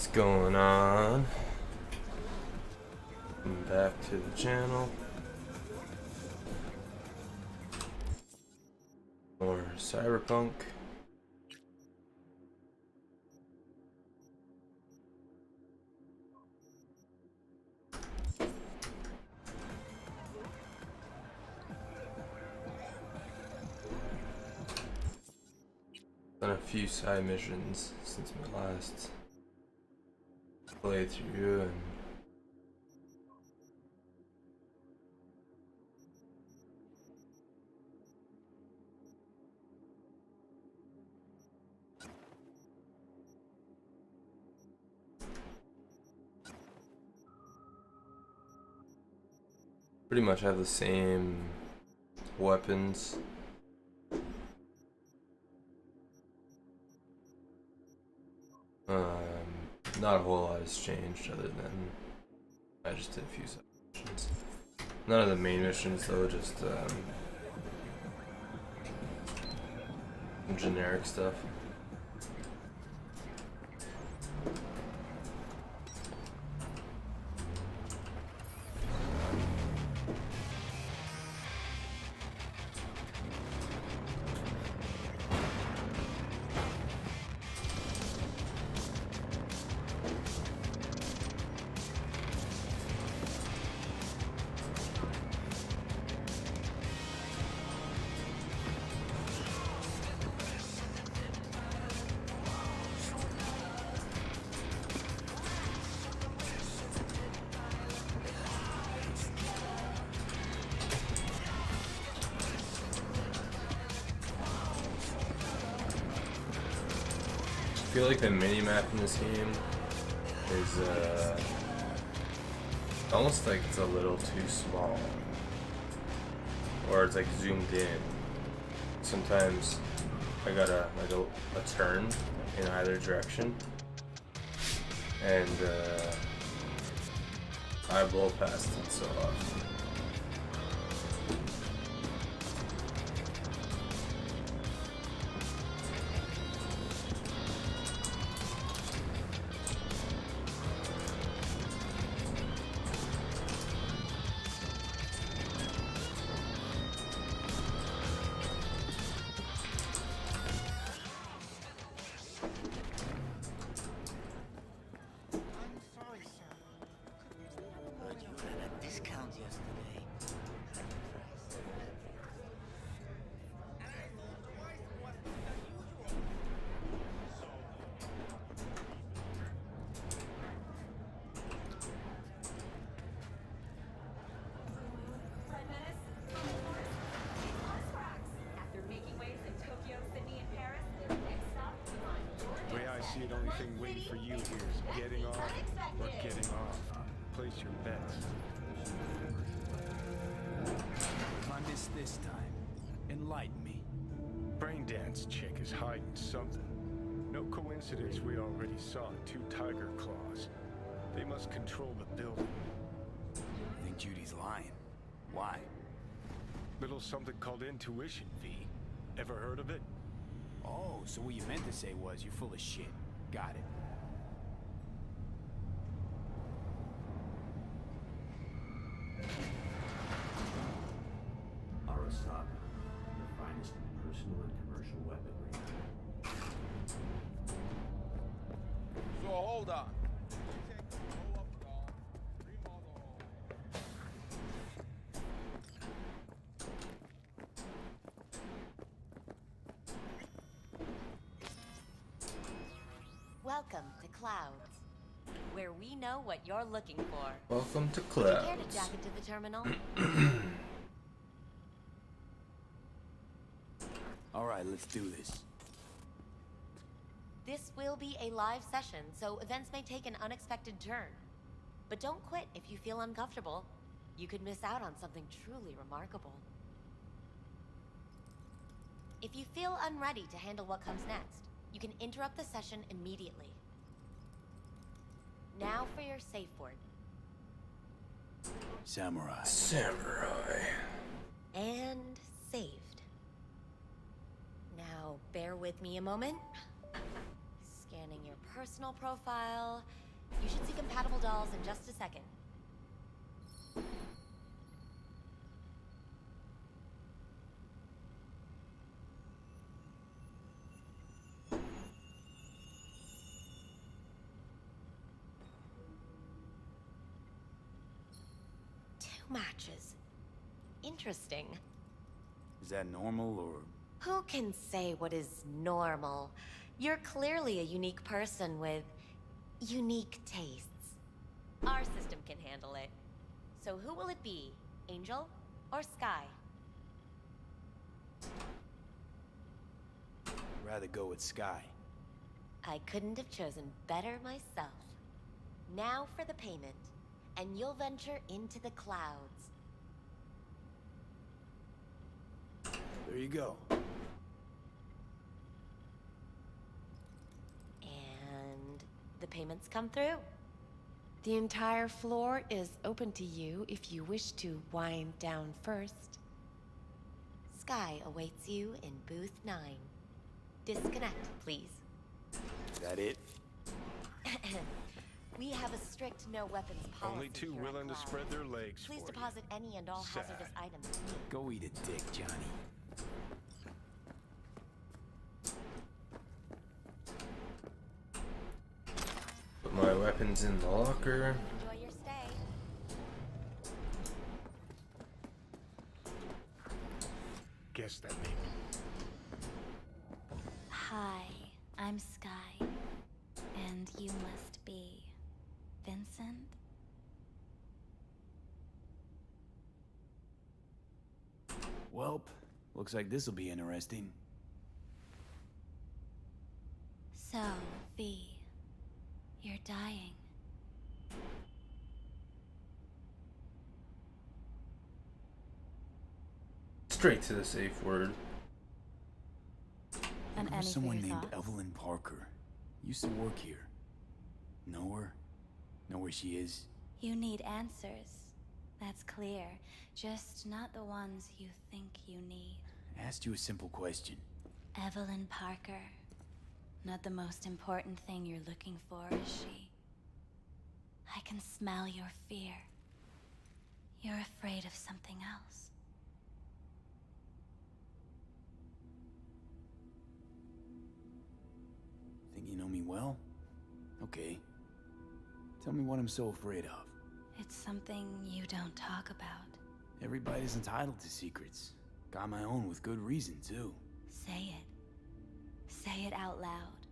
What's going on? Welcome back to the channel. More Cyberpunk. Done a few side missions since my last playthrough, and pretty much have the same weapons. Not a whole lot has changed other than I just did a few side missions. None of the main missions though, just some generic stuff. I feel like the mini map in this game is almost like it's a little too small, or it's like zoomed in. Sometimes I gotta like a turn in either direction, and I blow past it so often. See, the only thing waiting for you here is getting on or getting off. Place your bets. If I miss this time, enlighten me. Braindance chick is hiding something. No coincidence we already saw 2 tiger claws. They must control the building. I think Judy's lying. Why? Little something called intuition, V. Ever heard of it? Oh, so what you meant to say was you're full of shit. Got it. Arasaka, the finest in personal and commercial weaponry. So hold on. Welcome to Clouds, where we know what you're looking for. Welcome to Would you care to Clouds. jack into the terminal? All right, let's do this. This will be a live session, so events may take an unexpected turn. But don't quit if you feel uncomfortable. You could miss out on something truly remarkable. If you feel unready to handle what comes next, you can interrupt the session immediately. Now for your safe word. Samurai. Samurai. And saved. Now, bear with me a moment. Scanning your personal profile. You should see compatible dolls in just a second. Two matches. Interesting. Is that normal or... Who can say what is normal? You're clearly a unique person with unique tastes. Our system can handle it. So who will it be? Angel or Sky? Rather go with Sky. I couldn't have chosen better myself. Now for the payment, and you'll venture into the clouds. There you go. And the payments come through. The entire floor is open to you if you wish to wind down first. Sky awaits you in booth 9. Disconnect, please. Is that it? We have a strict no weapons policy. Only two here at willing to Cloud. spread their legs Please for deposit any and all Sad. hazardous items to me. Go eat a dick, Johnny. Put my weapons in the locker. Enjoy your stay. Guess that means Hi, I'm Sky. And you must be Vincent? Welp, looks like this'll be interesting. So, V, you're dying. Straight to the safe word. And There any was for someone your named thoughts? Evelyn Parker. Used to work here. Know her? Know where she is? You need answers. That's clear. Just not the ones you think you need. Asked you a simple question. Evelyn Parker. Not the most important thing you're looking for, is she? I can smell your fear. You're afraid of something else. Think you know me well? Okay. Tell me what I'm so afraid of. It's something you don't talk about. Everybody's entitled to secrets. Got my own with good reason, too. Say it. Say it out loud.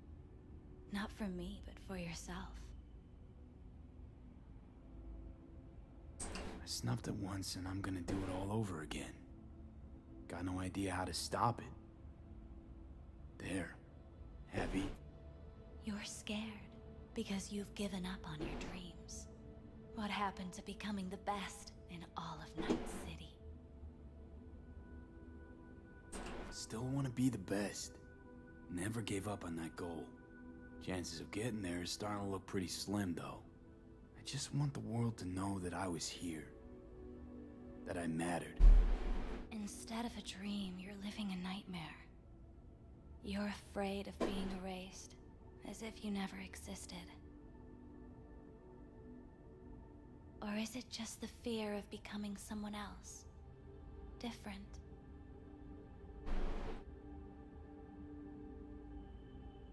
Not for me, but for yourself. I snuffed it once and I'm gonna do it all over again. Got no idea how to stop it. There. Happy? You're scared because you've given up on your dreams. What happened to becoming the best in all of Night City? Still wanna be the best. Never gave up on that goal. Chances of getting there is starting to look pretty slim, though. I just want the world to know that I was here. That I mattered. Instead of a dream, you're living a nightmare. You're afraid of being erased, as if you never existed. Or is it just the fear of becoming someone else? Different?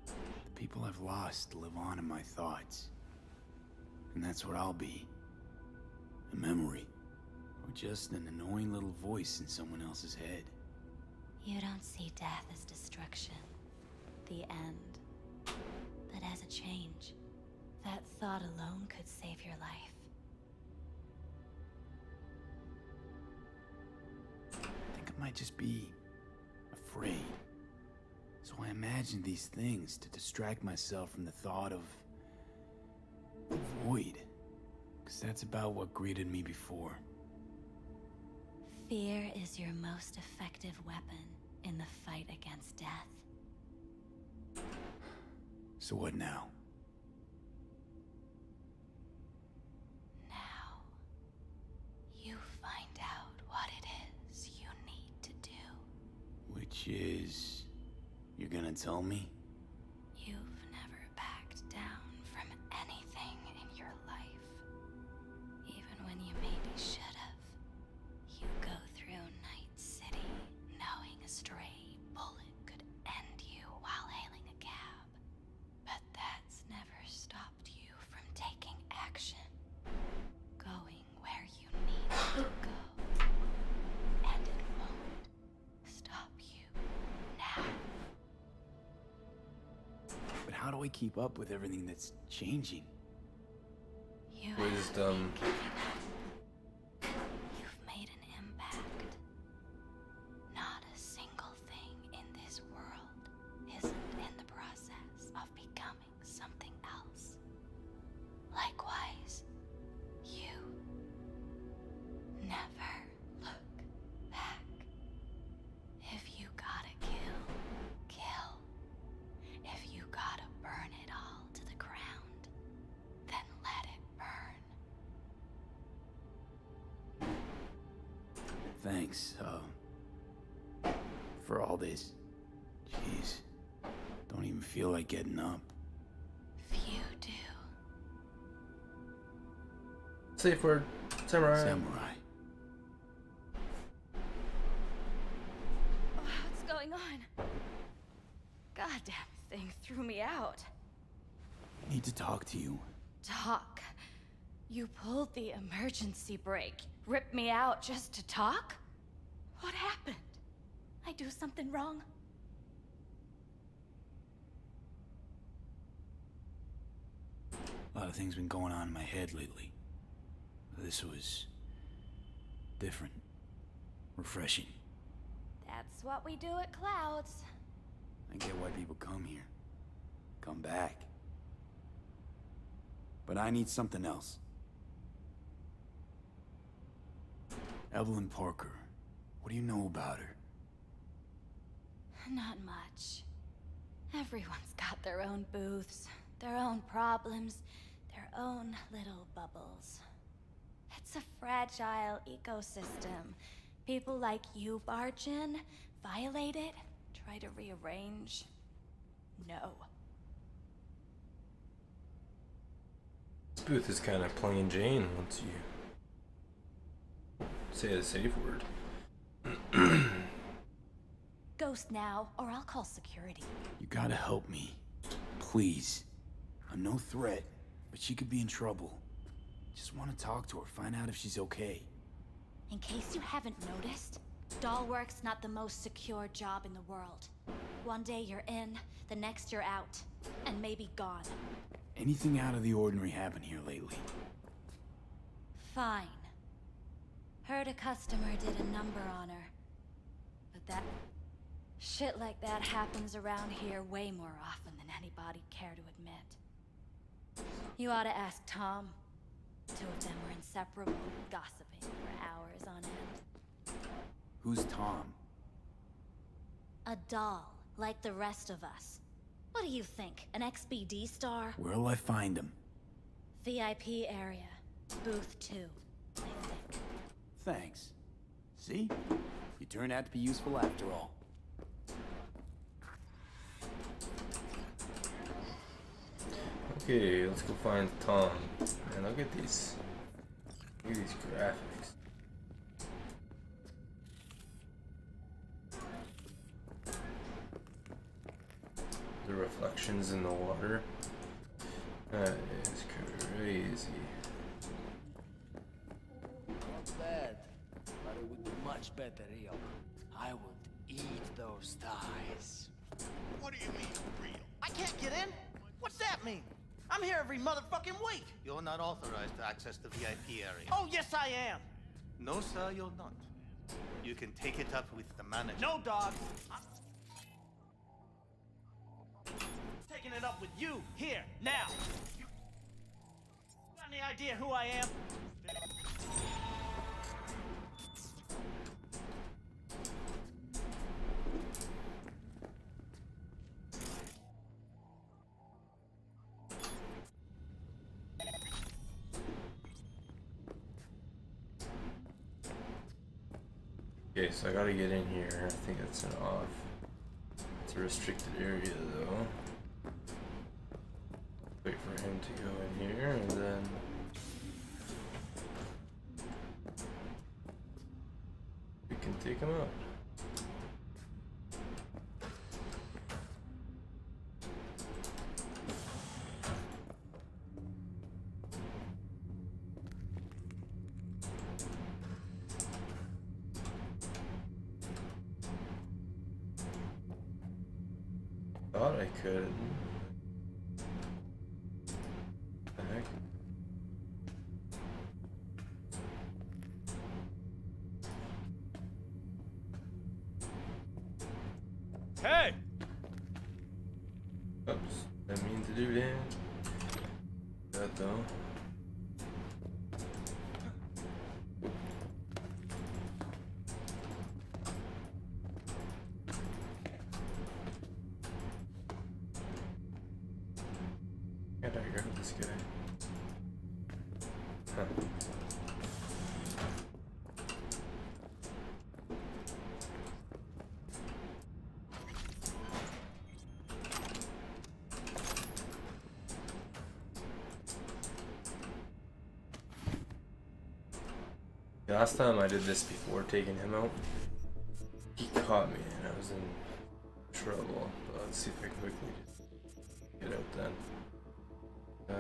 The people I've lost live on in my thoughts. And that's what I'll be. A memory. Or just an annoying little voice in someone else's head. You don't see death as destruction, the end, but as a change. That thought alone could save your life. I think I might just be afraid. So I imagine these things to distract myself from the thought of the void. Because that's about what greeted me before. Fear is your most effective weapon in the fight against death. So what now? Now, you find out what it is you need to do. Which is... You're gonna tell me? You've never we keep up with everything that's changing? You Wisdom. You've made an impact. Not a single thing in this world isn't in the process of becoming something else. Likewise, you never look back. If you gotta kill, kill. If you gotta burn it all to the ground, then let it burn. Thanks, for all this. Jeez. Don't even feel like getting up. Few do. Safe word. Samurai. Samurai. What's going on? Goddamn thing threw me out. I need to talk to you. Talk? You pulled the emergency brake. Ripped me out just to talk? What happened? I do something wrong? A lot of things been going on in my head lately. This was different. Refreshing. That's what we do at Clouds. I get why people come here. Come back. But I need something else. Evelyn Parker. What do you know about her? Not much. Everyone's got their own booths, their own problems, their own little bubbles. It's a fragile ecosystem. People like you barge in, violate it, try to rearrange. No. This booth is kind of plain Jane once you say the safe word. Ghost now, or I'll call security. You gotta help me. Please. I'm no threat, but she could be in trouble. Just want to talk to her, find out if she's okay. In case you haven't noticed, doll work's not the most secure job in the world. One day you're in, the next you're out, and maybe gone. Anything out of the ordinary happen here lately? Fine. Heard a customer did a number on her. But that... shit like that happens around here way more often than anybody'd care to admit. You ought to ask Tom. Two of them were inseparable, gossiping for hours on end. Who's Tom? A doll, like the rest of us. What do you think, an XBD star? Where'll I find him? VIP area. Booth 2, I think. Thanks. See? You turned out to be useful after all. Okay, let's go find Tom. And look at these. Look at these graphics. The reflections in the water. That is crazy. Not bad, but it would be much better real. I would eat those thighs. What do you mean, real? I can't get in? What's that mean? I'm here every motherfucking week. You're not authorized to access the VIP area. Oh, yes, I am. No, sir, you're not. You can take it up with the manager. No, dog. I'm taking it up with you, here, now. Got any idea who I am? Okay, so I gotta get in here. I think that's an off. It's a restricted area though. Wait for him to go in here and then we can take him out. Thought I could. Hey! Oops, didn't mean to do that. That though. How did I grab this guy? Huh. Last time I did this before taking him out, he caught me and I was in trouble. But let's see if I quickly just get out then. There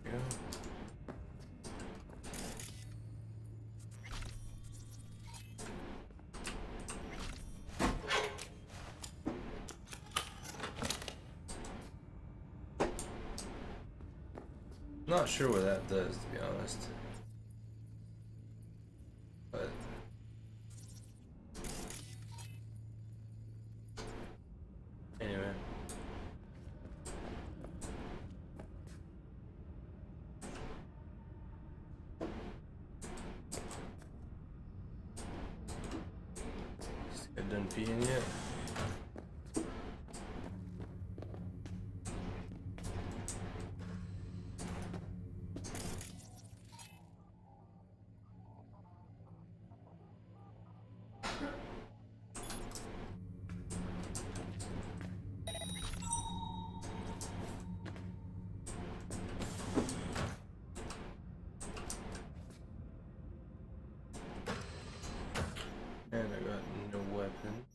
we go. Not sure what that does, to be honest. But anyway. Just got done peeing yet? And I got no weapon.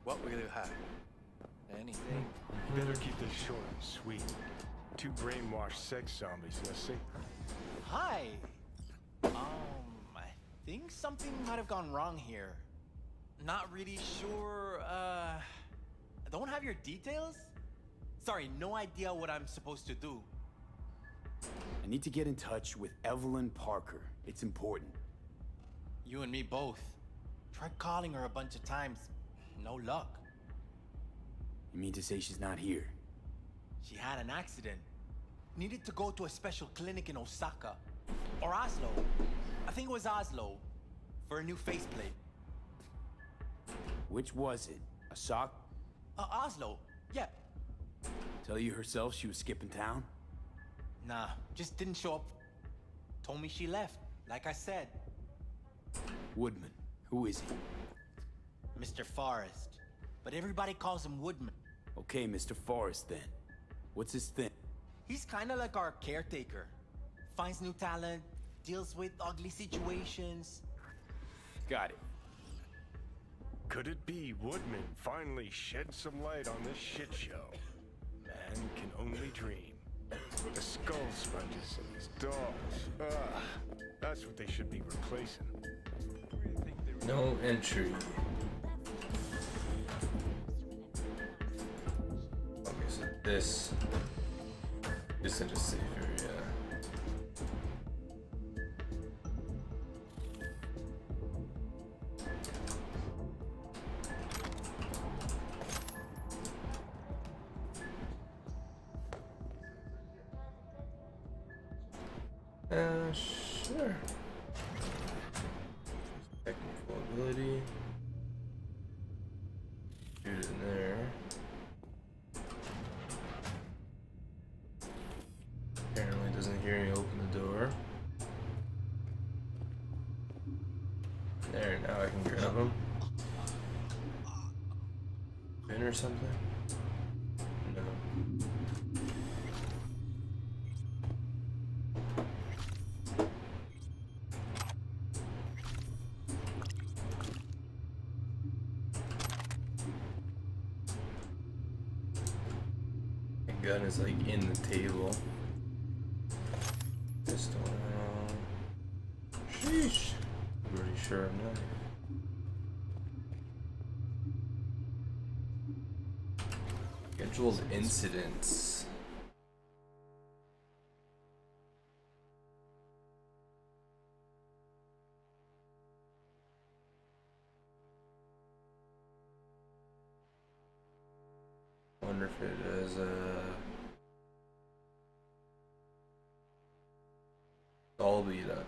What will you have? Anything? You better keep this short and sweet. 2 brainwashed sex zombies, let's see. Hi. I think something might have gone wrong here. Not really sure, I don't have your details? Sorry, no idea what I'm supposed to do. I need to get in touch with Evelyn Parker. It's important. You and me both. Tried calling her a bunch of times. No luck. You mean to say she's not here? She had an accident. Needed to go to a special clinic in Osaka. Or Oslo. I think it was Oslo. For a new faceplate. Which was it? A sock? Oslo. Yeah. Tell you herself she was skipping town? Nah, just didn't show up. Told me she left, like I said. Woodman. Who is he? Mr. Forrest. But everybody calls him Woodman. Okay, Mr. Forrest then. What's his thing? He's kinda like our caretaker. Finds new talent, deals with ugly situations. Got it. Could it be Woodman finally shed some light on this shit show? Man can only dream. The skull sponges and these dogs. That's what they should be replacing. No entry. Okay, so this isn't a safe area. Sure. Technical ability. Shoot it in there. Apparently doesn't hear me open the door. There, now I can grab him. Pin or something? No. gun is like in the table. Pistol. Sheesh. Pretty sharp knife. Scheduled incidents. Wonder if it is all beat up.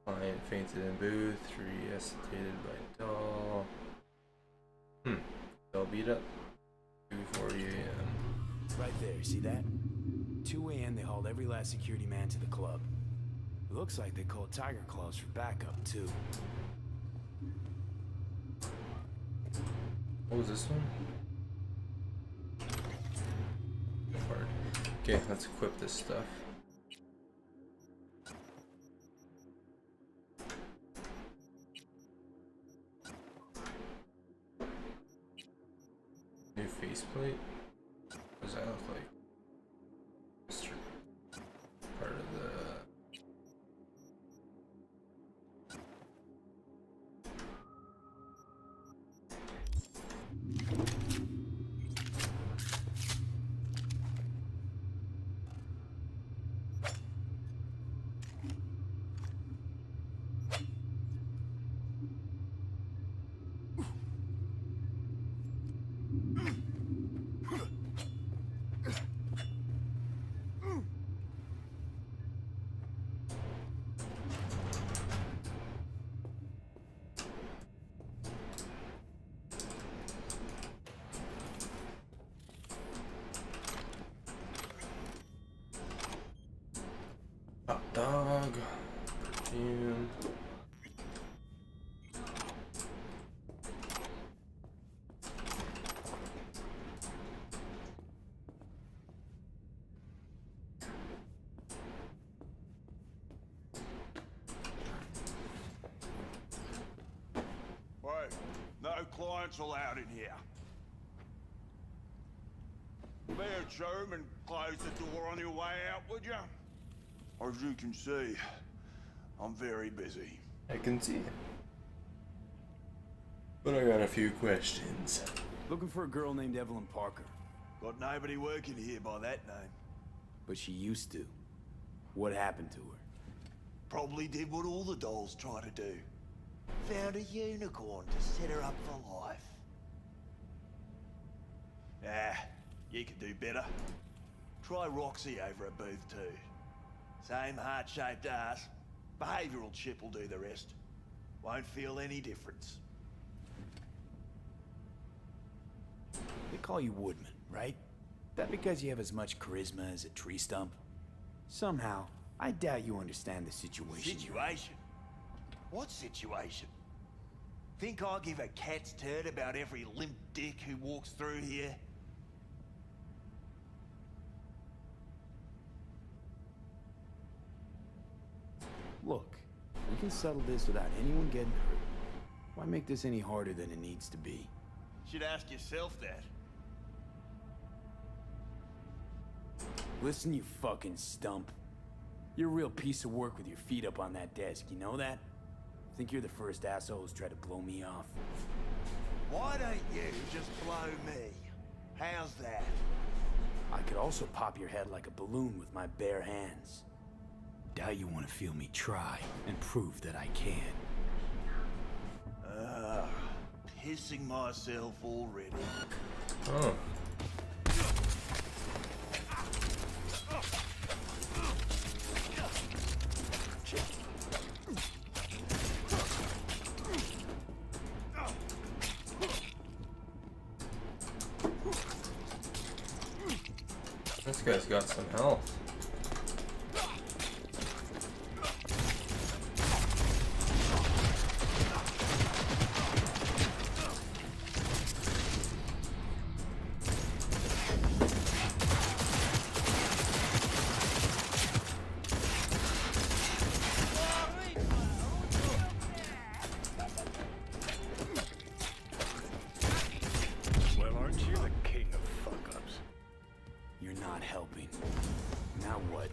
Client fainted in booth. Resuscitated by doll. All beat up. 2:40 a.m. Right there, see that? 2 a.m. they hauled every last security man to the club. It looks like they called Tiger Claws for backup, too. What was this one? Hard. Okay, let's equip this stuff. New faceplate? What does that look like? Mr. Part of the... Hot dog, perfume. Wait, no clients allowed in here. Bear room and close the door on your way out, would you? As you can see, I'm very busy. I can see it. But I got a few questions. Looking for a girl named Evelyn Parker. Got nobody working here by that name. But she used to. What happened to her? Probably did what all the dolls try to do. Found a unicorn to set her up for life. Ah, you could do better. Try Roxy over at booth 2. Same heart-shaped ass. Behavioral chip will do the rest. Won't feel any difference. They call you Woodman, right? That because you have as much charisma as a tree stump? Somehow, I doubt you understand the situation. Situation? What situation? Think I give a cat's turd about every limp dick who walks through here? Look, we can settle this without anyone getting hurt. Why make this any harder than it needs to be? Should ask yourself that. Listen, you fucking stump. You're a real piece of work with your feet up on that desk, you know that? Think you're the first asshole who's tried to blow me off. Why don't you just blow me? How's that? I could also pop your head like a balloon with my bare hands. Doubt you want to feel me try and prove that I can. Pissing myself already. Oh. This guy's got some health. Well, aren't you the king of fuck-ups? not helping. Now what?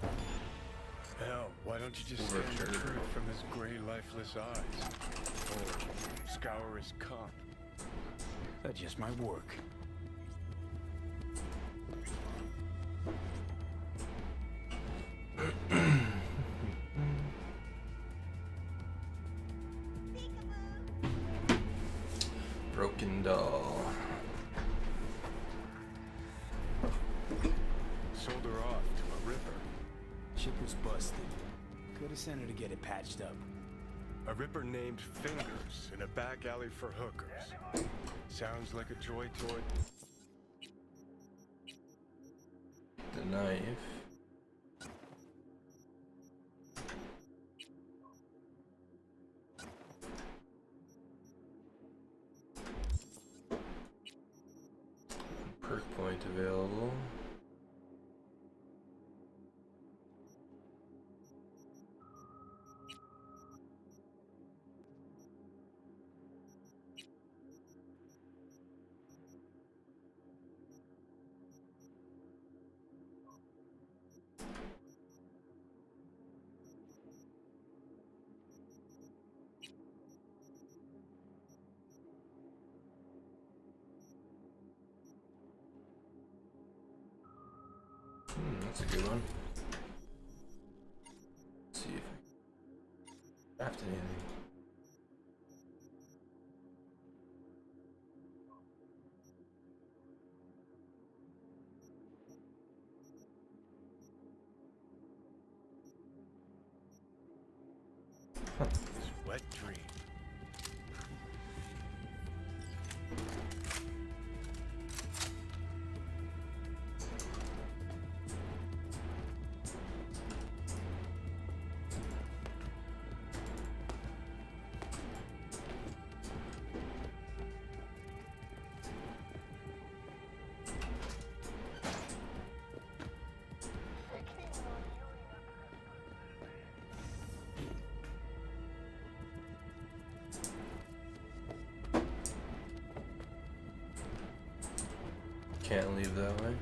Hell, why don't you just scan the truth from his gray, lifeless eyes? Or scour his cup? That just might work. Broken doll. Sold her off to a ripper. Chip was busted. Could have sent her to get it patched up. A ripper named Fingers in a back alley for hookers. Sounds like a joy toy. The knife. Perk point available. That's a good one. Let's see if I craft anything. Wet dream. Can't leave that way.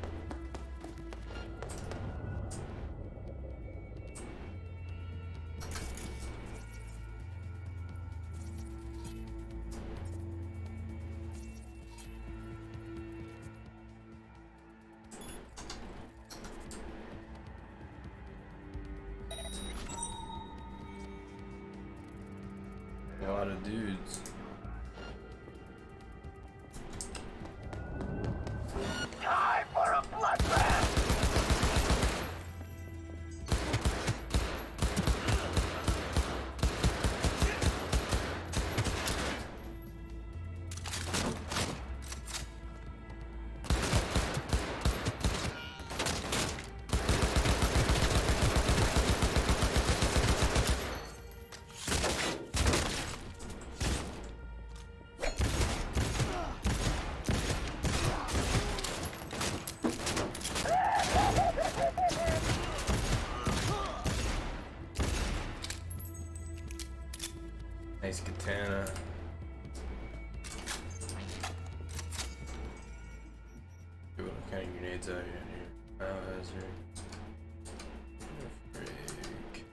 A lot of dudes. Time for a bloodbath! Nice katana. What kind of grenades out here? Biohazard. Break.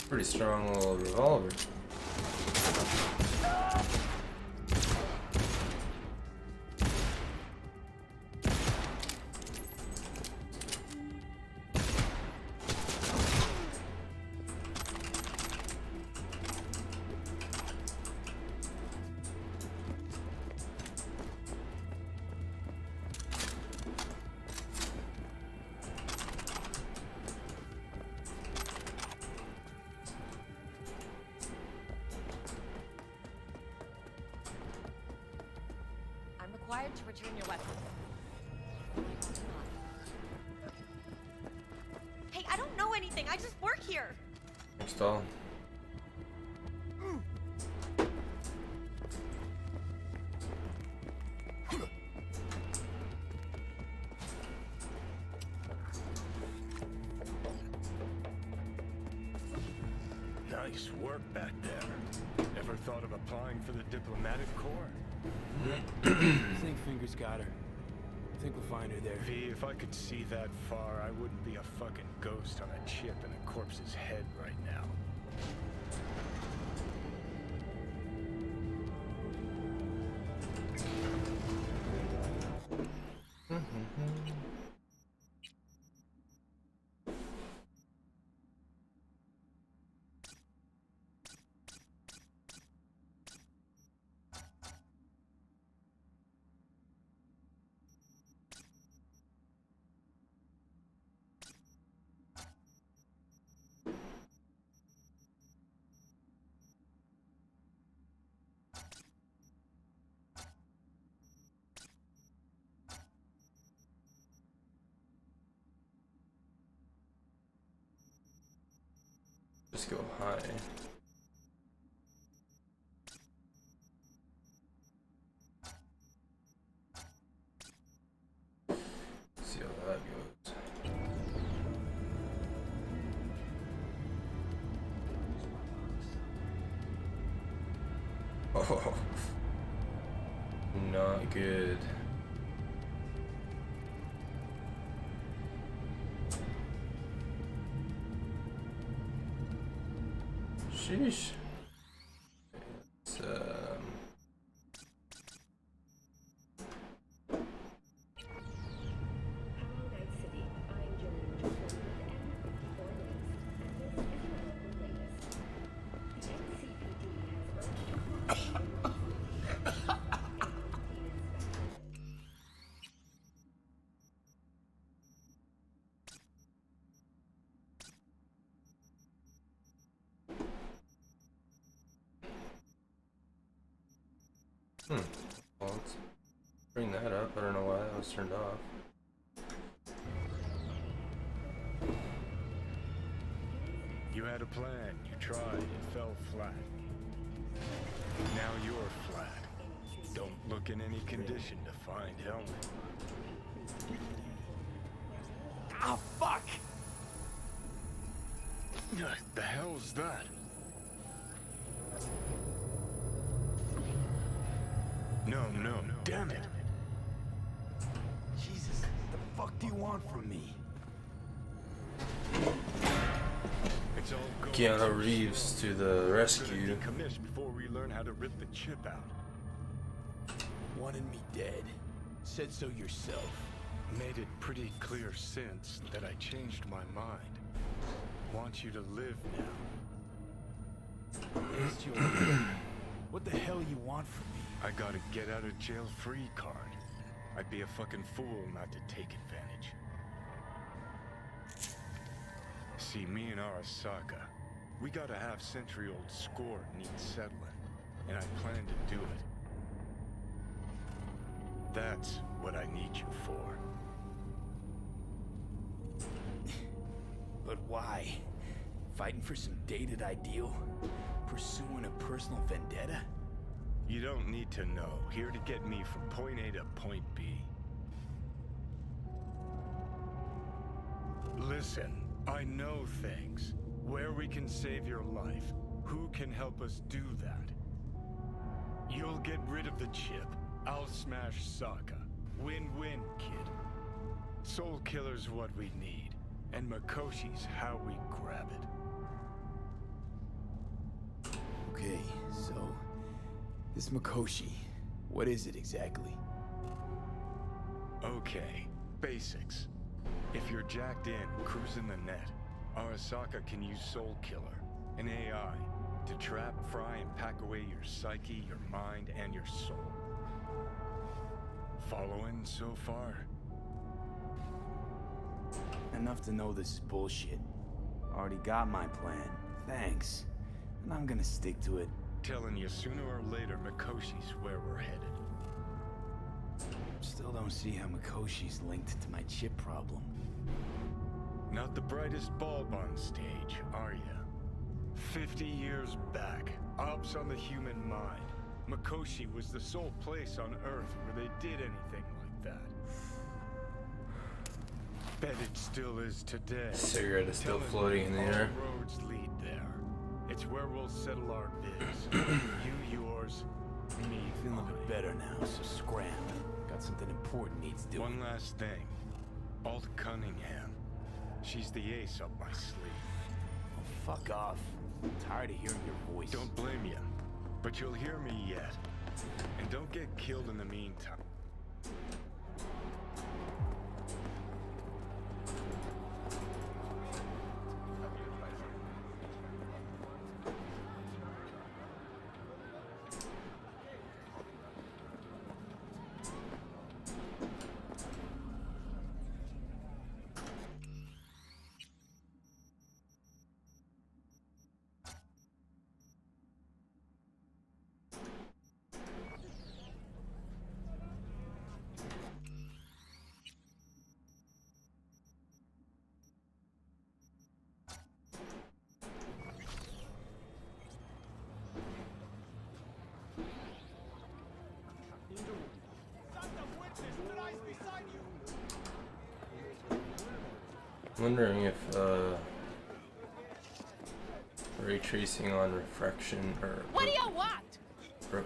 Pretty strong little revolver. I'm required to return your weapon. Hey, I don't know anything. I just work here. Install. Nice work back there. Ever thought of applying for the diplomatic corps? I think Fingers got her. I think we'll find her there. V, if I could see that far, I wouldn't be a fucking ghost on a chip in a corpse's head right now. Just go high. See how that goes. Oh, not good. Sheesh. It's, well, let's bring that up. I don't know why that was turned off. You had a plan, you tried, it fell flat. Now you're flat. Don't look in any condition to find Evelyn. Ah, fuck! The hell's that? No, damn it. Jesus, what the fuck do you want from me? It's all going Keanu Reeves to the rescue. Decommission before we learn how to rip the chip out. Wanted me dead. Said so yourself. Made it pretty clear since that I changed my mind. Want you to live now. Asked you what the hell you want from me? I got a get out of jail free card. I'd be a fucking fool not to take advantage. See, me and Arasaka, we got a half-century-old score needs settling, and I plan to do it. That's what I need you for. But why? Fighting for some dated ideal? Pursuing a personal vendetta? You don't need to know. Here to get me from point A to point B. Listen, I know things. Where we can save your life. Who can help us do that? You'll get rid of the chip. I'll smash Sokka. Win-win, kid. Soul Killer's what we need. And Makoshi's how we grab it. Okay, so this Mikoshi, what is it exactly? Okay, basics. If you're jacked in, cruising the net, Arasaka can use Soul Killer, an AI, to trap, fry, and pack away your psyche, your mind, and your soul. Following so far? Enough to know this is bullshit. Already got my plan. Thanks. And I'm gonna stick to it. Telling you sooner or later, Mikoshi's where we're headed. Still don't see how Mikoshi's linked to my chip problem. Not the brightest bulb on stage, are you? 50 years back, ops on the human mind. Mikoshi was the sole place on Earth where they did anything like that. Bet it still is today. Cigarette is still floating in the air. All roads lead there. It's where we'll settle our biz. You yours, me Feeling a mine. bit better now, so scram. Got something important needs doing. One last thing. Alt Cunningham. She's the ace up my sleeve. Oh, fuck off. I'm tired of hearing your voice. Don't blame you, but you'll hear me yet. And don't get killed in the meantime. Wondering if ray tracing on refraction or What do you want?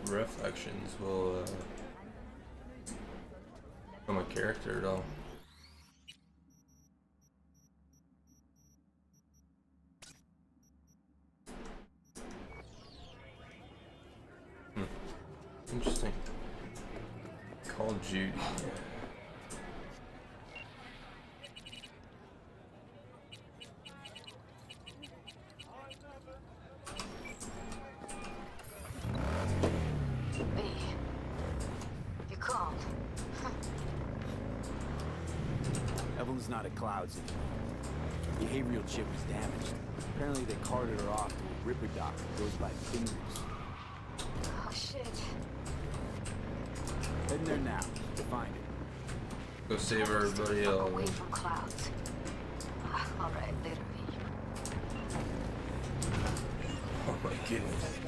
reflections will become a character at all. Interesting. Call of Duty. You called. Evelyn's not at Clouds anymore. The behavioral chip was damaged. Apparently they carted her off to a Ripper dock that goes by Fingers. Oh shit. Heading there now to find it. Go save everybody Away else. from Clouds. All right, later. Oh my goodness.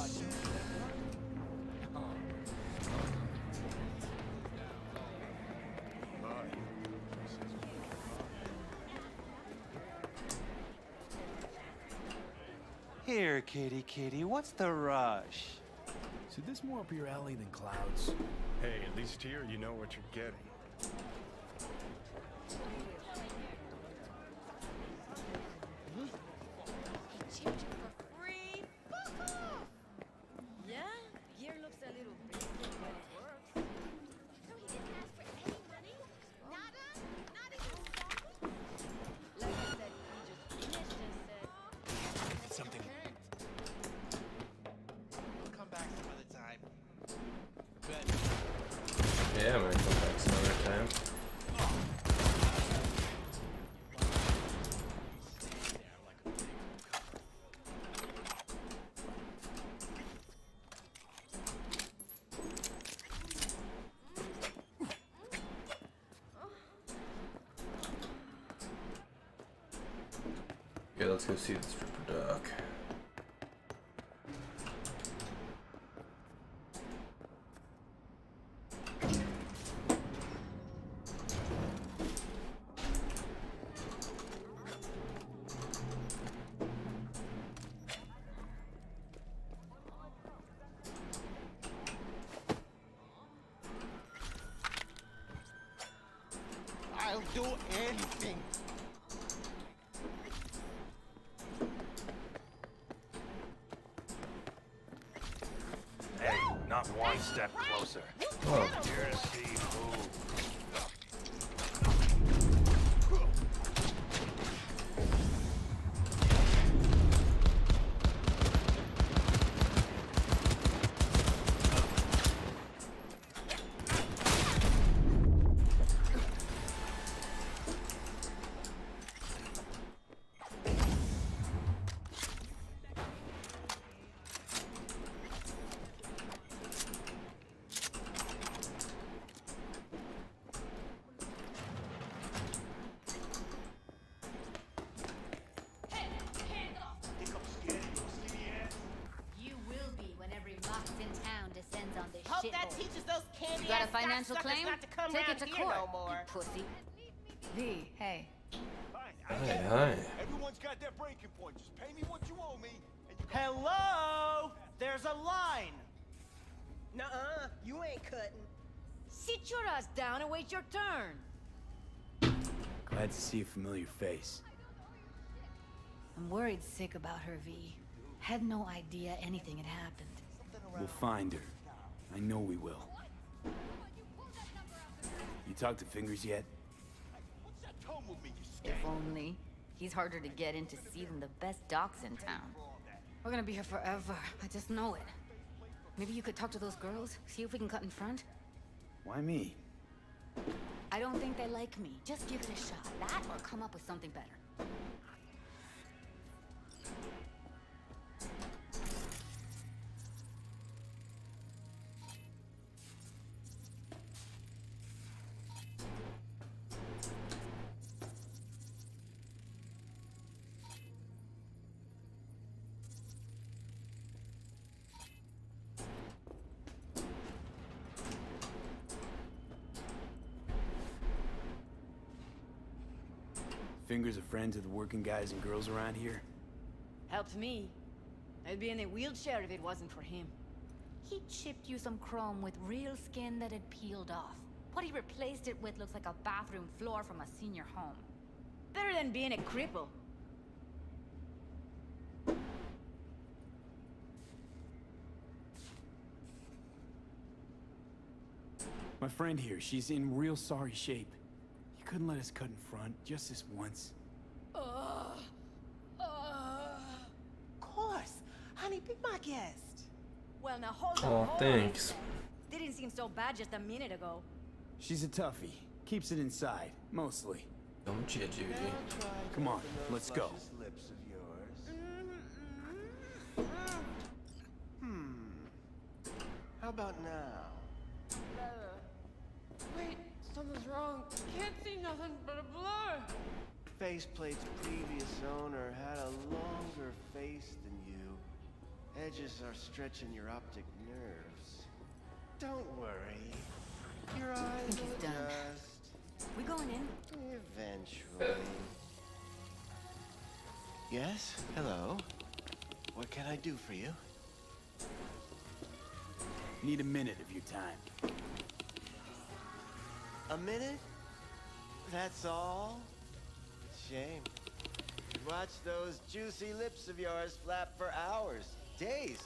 Here, kitty kitty, what's the rush? So this more up your alley than Clouds? Hey, at least here you know what you're getting. Something. We'll come back some other time. Bet. Yeah, I'm gonna come back some other time. Okay, let's go see the stripper dock. I'll do anything. step closer. Oh. Here to see who. Hope that teaches those candy You got a ass financial cocksuckers claim? not to come Take round it to here court, no more. you pussy. V, hey. Hi. Everyone's got their breaking point. Just pay me what you owe me. And you Hello? There's a line. Nuh-uh, you ain't cutting. Sit your ass down and wait your turn. Glad to see a familiar face. I'm worried sick about her, V. Had no idea anything had happened. We'll find her. I know we will. You talked to Fingers yet? what's that tone with me, you If only. He's harder to get in to see than the best docs in town. We're gonna be here forever. I just know it. Maybe you could talk to those girls, see if we can cut in front? Why me? I don't think they like me. Just give it a shot. That or come up with something better. Fingers a friend to the working guys and girls around here? Helped me. I'd be in a wheelchair if it wasn't for him. He chipped you some chrome with real skin that had peeled off. What he replaced it with looks like a bathroom floor from a senior home. Better than being a cripple. My friend here, she's in real sorry shape. You couldn't let us cut in front, just this once. Of course. Honey, be my guest. Well, now hold Oh, on. thanks. Didn't seem so bad just a minute ago. She's a toughie. Keeps it inside, mostly. Don't you, Judy? Come on, let's go. lips of yours. How about now? Wait, something's wrong. Can't see nothing but a blur. Faceplate's previous owner had a longer face than you. Edges are stretching your optic nerves. Don't worry. Your eyes think will he's done. adjust. We going in? Eventually. Yes? Hello? What can I do for you? Need a minute of your time. A minute? That's all? Shame. Watch those juicy lips of yours flap for hours, days.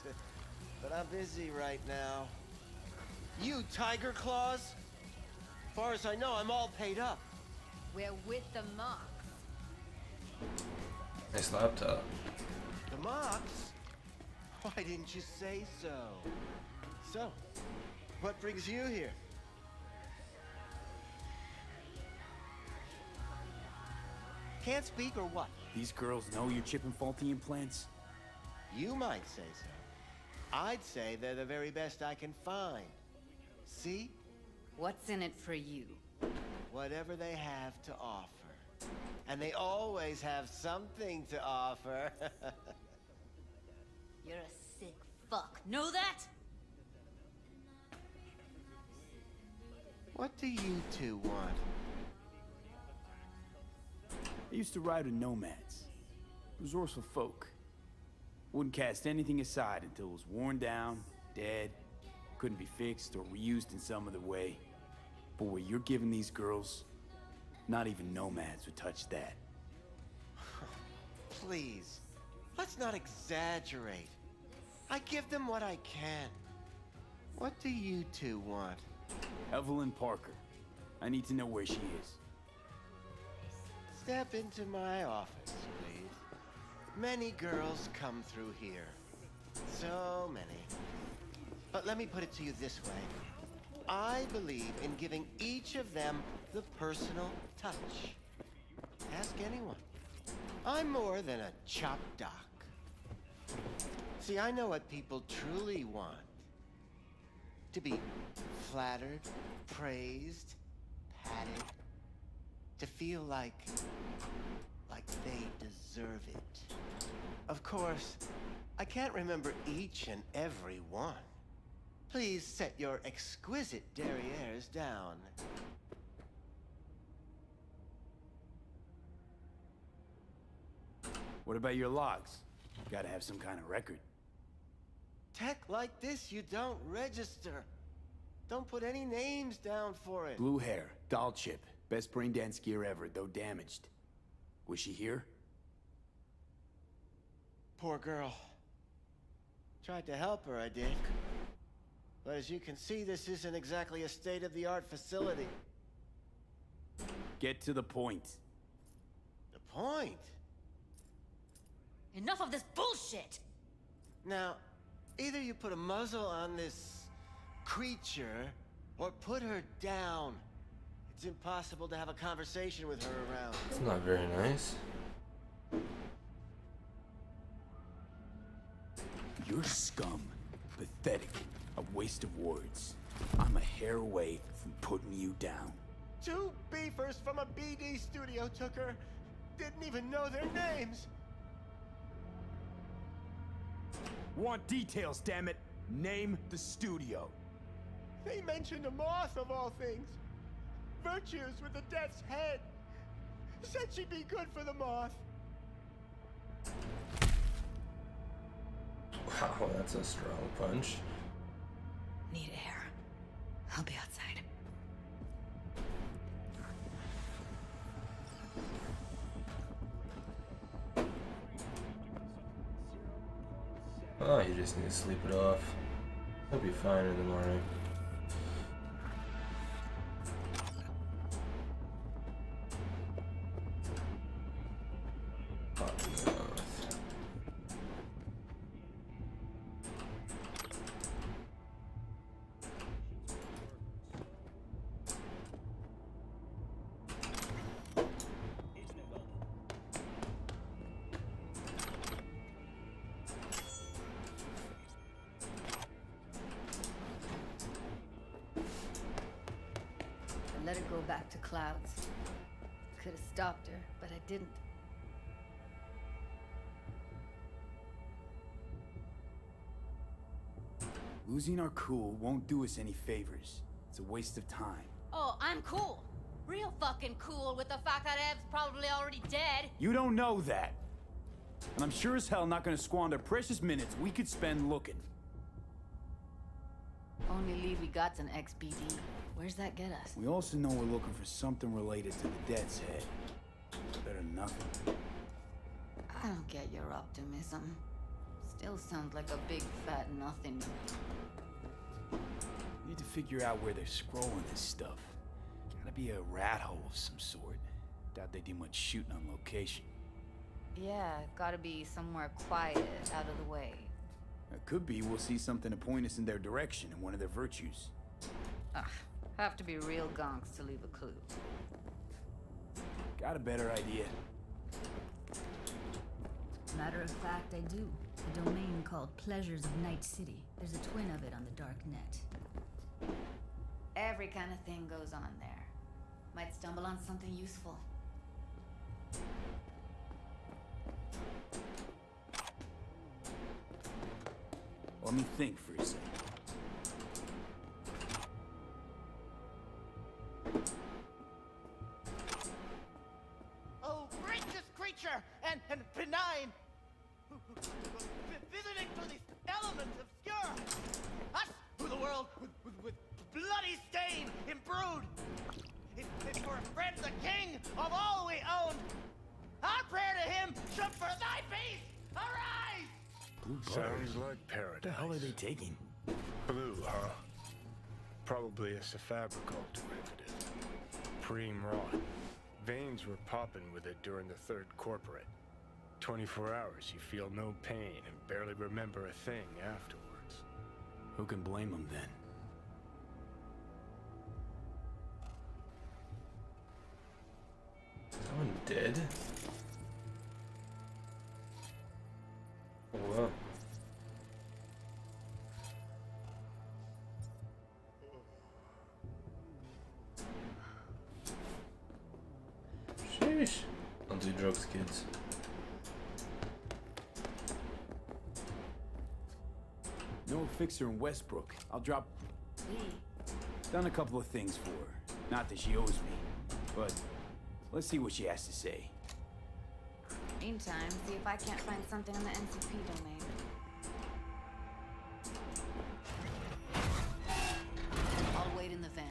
But I'm busy right now. You tiger claws? Far as I know, I'm all paid up. We're with the Mox. Nice laptop. The Mox? Why didn't you say so? So, what brings you here? Can't speak or what? These girls know you're chipping faulty implants? You might say so. I'd say they're the very best I can find. See? What's in it for you? Whatever they have to offer. And they always have something to offer. You're a sick fuck. Know that? What do you two want? I used to ride with nomads. Resourceful folk. Wouldn't cast anything aside until it was worn down, dead, couldn't be fixed or reused in some other way. But what you're giving these girls, not even nomads would touch that. Please, let's not exaggerate. I give them what I can. What do you two want? Evelyn Parker. I need to know where she is. Step into my office, please. Many girls come through here. So many. But let me put it to you this way. I believe in giving each of them the personal touch. Ask anyone. I'm more than a chop doc. See, I know what people truly want. To be flattered, praised, patted. To feel like they deserve it. Of course, I can't remember each and every one. Please set your exquisite derrieres down. What about your logs? Gotta have some kind of record. Tech like this, you don't register. Don't put any names down for it. Blue hair, doll chip. Best brain dance gear ever, though damaged. Was she here? Poor girl. Tried to help her, I did. But as you can see, this isn't exactly a state-of-the-art facility. Get to the point. The point? Enough of this bullshit! Now, either you put a muzzle on this creature, or put her down. It's impossible to have a conversation with her around. It's not very nice. You're scum. Pathetic. A waste of words. I'm a hair away from putting you down. 2 beefers from a BD studio took her. Didn't even know their names. Want details, damn it. Name the studio. They mentioned a moth of all things. Virtues with the death's head. Said she'd be good for the moth. Wow, that's a strong punch. Need air. I'll be outside. Oh, you just need to sleep it off. He'll be fine in the morning. I let her go back to Clouds. Could have stopped her, but I didn't. Losing our cool won't do us any favors. It's a waste of time. Oh, I'm cool. Real fucking cool with the fact that Ev's probably already dead. You don't know that. And I'm sure as hell not gonna squander precious minutes we could spend looking. Only lead we got's an XBD. Where's that get us? We also know we're looking for something related to the Death's Head. Better than nothing. I don't get your optimism. Still sounds like a big fat nothing. We need to figure out where they're scrolling this stuff. Gotta be a rat hole of some sort. Doubt they do much shooting on location. Yeah, gotta be somewhere quiet, out of the way. It could be we'll see something to point us in their direction in one of their virtues. Ugh, have to be real gonks to leave a clue. Got a better idea. Matter of fact, I do. A domain called Pleasures of Night City. There's a twin of it on the dark net. Every kind of thing goes on there. Might stumble on something useful. Let me think for a second. Oh, gracious creature and benign, visiting to these elements obscure, us who the world with bloody stain imbrued. If for a friend the king of all we own, our prayer to him should for thy peace arise. Sounds like paradise. What the hell are they taking? Blue, huh? Probably a Cyberpunk derivative. Preem rot. Veins were popping with it during the third corporate. 24 hours, you feel no pain and barely remember a thing afterwards. Who can blame him then? Is someone dead? Oh, wow. Sheesh. Don't do drugs, kids. No fixer in Westbrook. I'll drop... Done a couple of things for her. Not that she owes me, but let's see what she has to say. Meantime, see if I can't find something on the NCP domain. I'll wait in the van.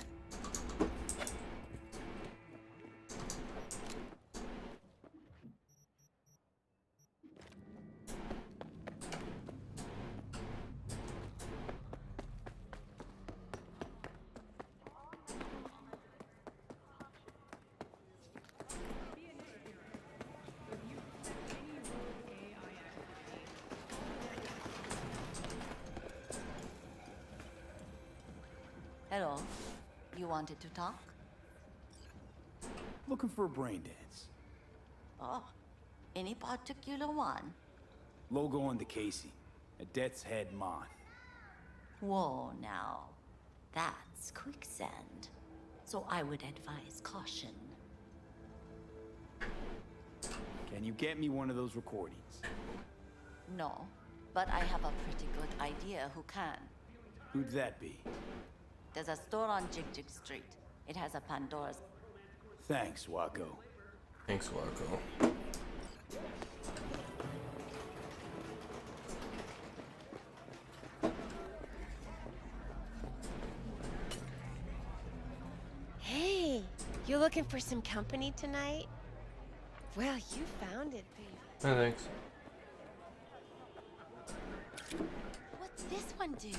Hello. You wanted to talk? Looking for a brain dance. Oh, any particular one? Logo on the casing. A death's head moth. Whoa, now. That's quicksand. So I would advise caution. Can you get me one of those recordings? No, but I have a pretty good idea who can. Who'd that be? There's a store on Jig Street. It has a Pandora's. Thanks, Wacko. Thanks, Wacko. Hey, you looking for some company tonight? Well, you found it, baby. Oh, thanks. What's this one do?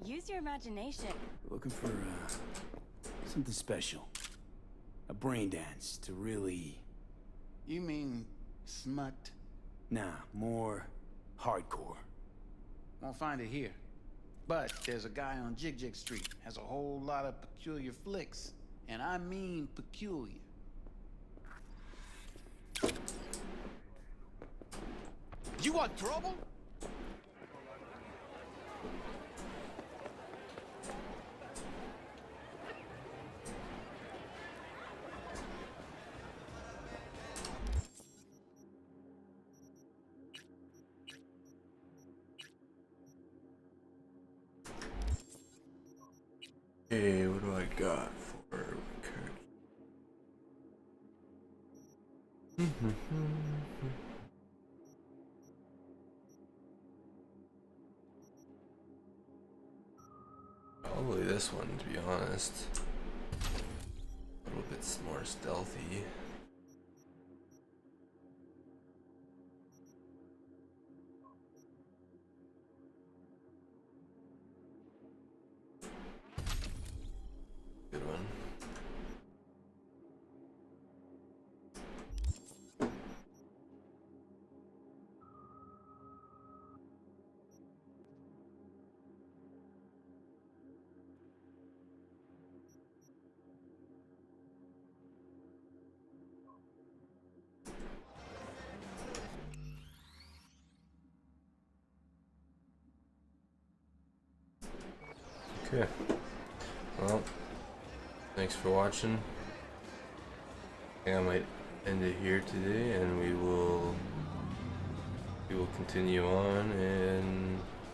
Use your imagination. Looking for, something special. A brain dance to really... You mean smut? Nah, more hardcore. Won't find it here. But there's a guy on Jig Street, has a whole lot of peculiar flicks. And I mean peculiar. You want trouble? Okay, what do I got for recursion? Probably this one, to be honest. A little bit more stealthy. Good one. Okay. Well, thanks for watching. I think I might end it here today, and we will continue on in